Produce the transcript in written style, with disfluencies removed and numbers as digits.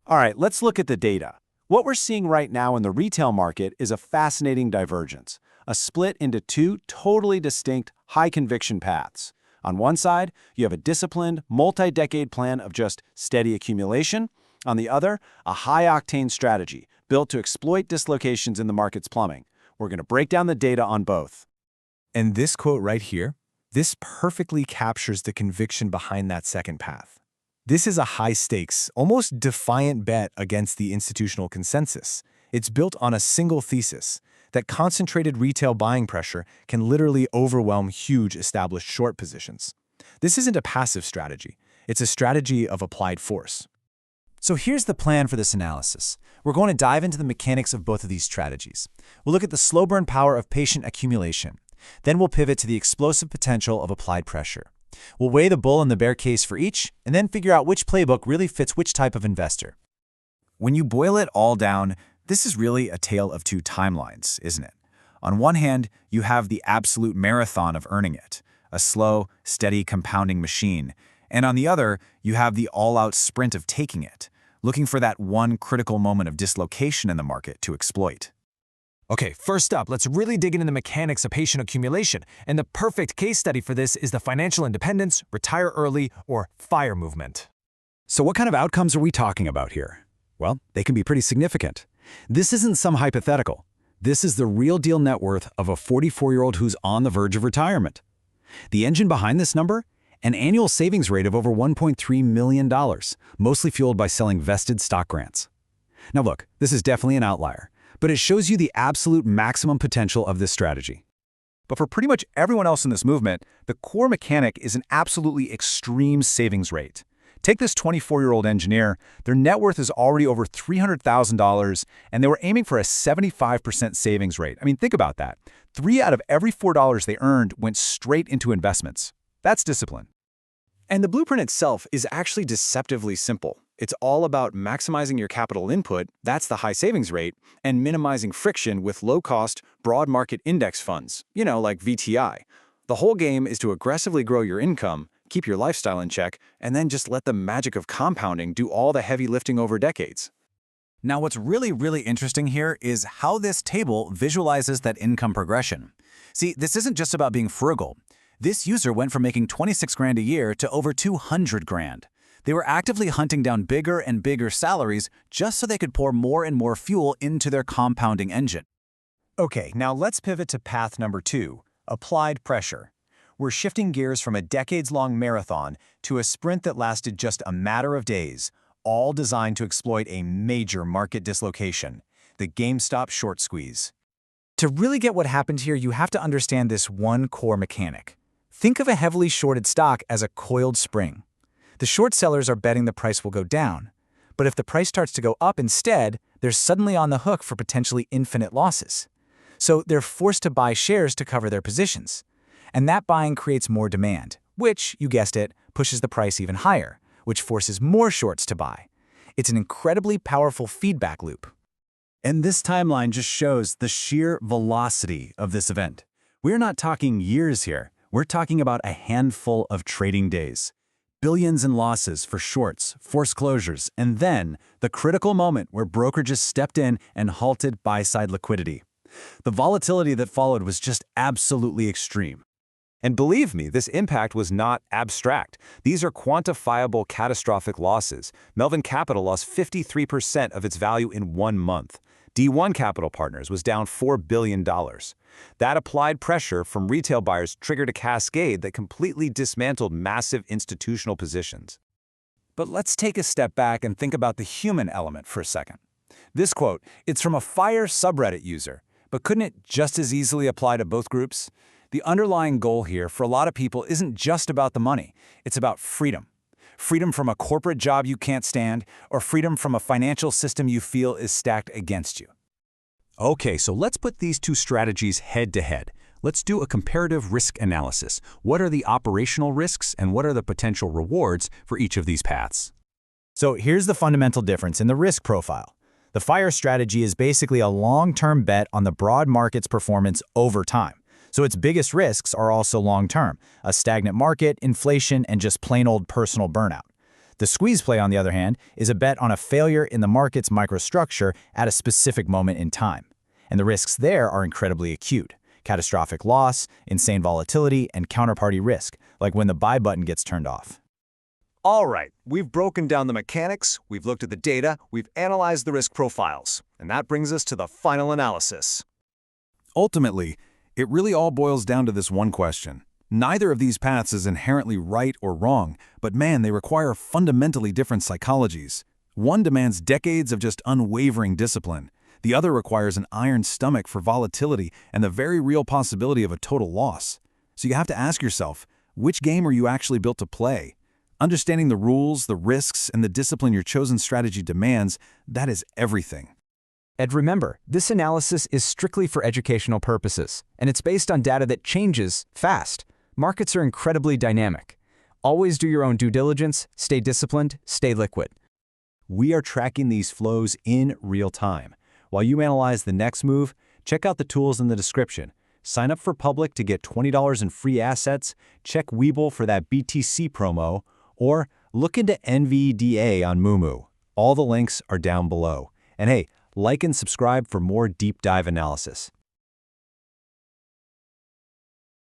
All right, let's look at the data. What we're seeing right now in the retail market is a fascinating divergence, a split into two totally distinct, high-conviction paths. On one side, you have a disciplined, multi-decade plan of just steady accumulation. On the other, a high-octane strategy built to exploit dislocations in the market's plumbing. We're going to break down the data on both. And this quote right here, this perfectly captures the conviction behind that second path. This is a high-stakes, almost defiant bet against the institutional consensus. It's built on a single thesis, that concentrated retail buying pressure can literally overwhelm huge established short positions. This isn't a passive strategy. It's a strategy of applied force. So here's the plan for this analysis. We're going to dive into the mechanics of both of these strategies. We'll look at the slow burn power of patient accumulation. Then we'll pivot to the explosive potential of applied pressure. We'll weigh the bull and the bear case for each, and then figure out which playbook really fits which type of investor. When you boil it all down, this is really a tale of two timelines, isn't it? On one hand, you have the absolute marathon of earning it, a slow, steady compounding machine. And on the other, you have the all-out sprint of taking it, looking for that one critical moment of dislocation in the market to exploit. Okay, first up, let's really dig into the mechanics of patient accumulation. And the perfect case study for this is the financial independence, retire early, or FIRE movement. So what kind of outcomes are we talking about here? Well, they can be pretty significant. This isn't some hypothetical. This is the real deal net worth of a 44-year-old who's on the verge of retirement. The engine behind this number? An annual savings rate of over $1.3 million, mostly fueled by selling vested stock grants. Now look, this is definitely an outlier, but it shows you the absolute maximum potential of this strategy. But for pretty much everyone else in this movement, the core mechanic is an absolutely extreme savings rate. Take this 24-year-old engineer, their net worth is already over $300,000, and they were aiming for a 75% savings rate. I mean, think about that. 3 out of every $4 they earned went straight into investments. That's discipline. And the blueprint itself is actually deceptively simple. It's all about maximizing your capital input, that's the high savings rate, and minimizing friction with low-cost, broad market index funds, like VTI. The whole game is to aggressively grow your income, keep your lifestyle in check, and then just let the magic of compounding do all the heavy lifting over decades. Now, what's really interesting here is how this table visualizes that income progression. See, this isn't just about being frugal. This user went from making 26 grand a year to over 200 grand. They were actively hunting down bigger and bigger salaries just so they could pour more and more fuel into their compounding engine. Okay, now let's pivot to path number 2, applied pressure. We're shifting gears from a decades-long marathon to a sprint that lasted just a matter of days, all designed to exploit a major market dislocation, the GameStop short squeeze. To really get what happened here, you have to understand this one core mechanic. Think of a heavily shorted stock as a coiled spring. The short sellers are betting the price will go down. But if the price starts to go up instead, they're suddenly on the hook for potentially infinite losses. So they're forced to buy shares to cover their positions. And that buying creates more demand, which, you guessed it, pushes the price even higher, which forces more shorts to buy. It's an incredibly powerful feedback loop. And this timeline just shows the sheer velocity of this event. We're not talking years here. We're talking about a handful of trading days. Billions in losses for shorts, forced closures, and then the critical moment where brokerages stepped in and halted buy-side liquidity. The volatility that followed was just absolutely extreme. And believe me, this impact was not abstract. These are quantifiable catastrophic losses. Melvin Capital lost 53% of its value in 1 month. D1 Capital Partners was down $4 billion. That applied pressure from retail buyers triggered a cascade that completely dismantled massive institutional positions. But let's take a step back and think about the human element for a second. This quote, it's from a FIRE subreddit user, but couldn't it just as easily apply to both groups? The underlying goal here for a lot of people isn't just about the money, it's about freedom. Freedom from a corporate job you can't stand, or freedom from a financial system you feel is stacked against you. Okay, so let's put these two strategies head to head. Let's do a comparative risk analysis. What are the operational risks and what are the potential rewards for each of these paths? So here's the fundamental difference in the risk profile. The FIRE strategy is basically a long-term bet on the broad market's performance over time. So its biggest risks are also long-term, a stagnant market, inflation, and just plain old personal burnout. The squeeze play, on the other hand, is a bet on a failure in the market's microstructure at a specific moment in time. And the risks there are incredibly acute. Catastrophic loss, insane volatility, and counterparty risk, like when the buy button gets turned off. All right, we've broken down the mechanics, we've looked at the data, we've analyzed the risk profiles, and that brings us to the final analysis. Ultimately, it really all boils down to this one question. Neither of these paths is inherently right or wrong, but man, they require fundamentally different psychologies. One demands decades of just unwavering discipline. The other requires an iron stomach for volatility and the very real possibility of a total loss. So you have to ask yourself, which game are you actually built to play? Understanding the rules, the risks, and the discipline your chosen strategy demands, that is everything. And remember, this analysis is strictly for educational purposes, and it's based on data that changes fast. Markets are incredibly dynamic. Always do your own due diligence, stay disciplined, stay liquid. We are tracking these flows in real time. While you analyze the next move, check out the tools in the description. Sign up for Public to get $20 in free assets, check Webull for that BTC promo, or look into NVDA on Moomoo. All the links are down below. And hey, like and subscribe for more deep dive analysis.